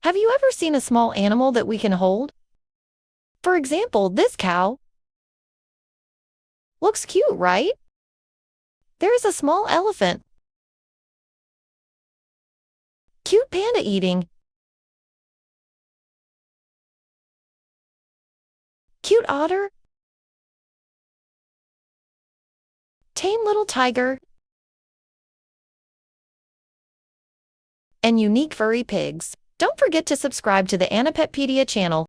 Have you ever seen a small animal that we can hold? For example, this cow. Looks cute, right? There is a small elephant. Cute panda eating. Cute otter. Tame little tiger. And unique furry pigs. Don't forget to subscribe to the Anapetpedia channel.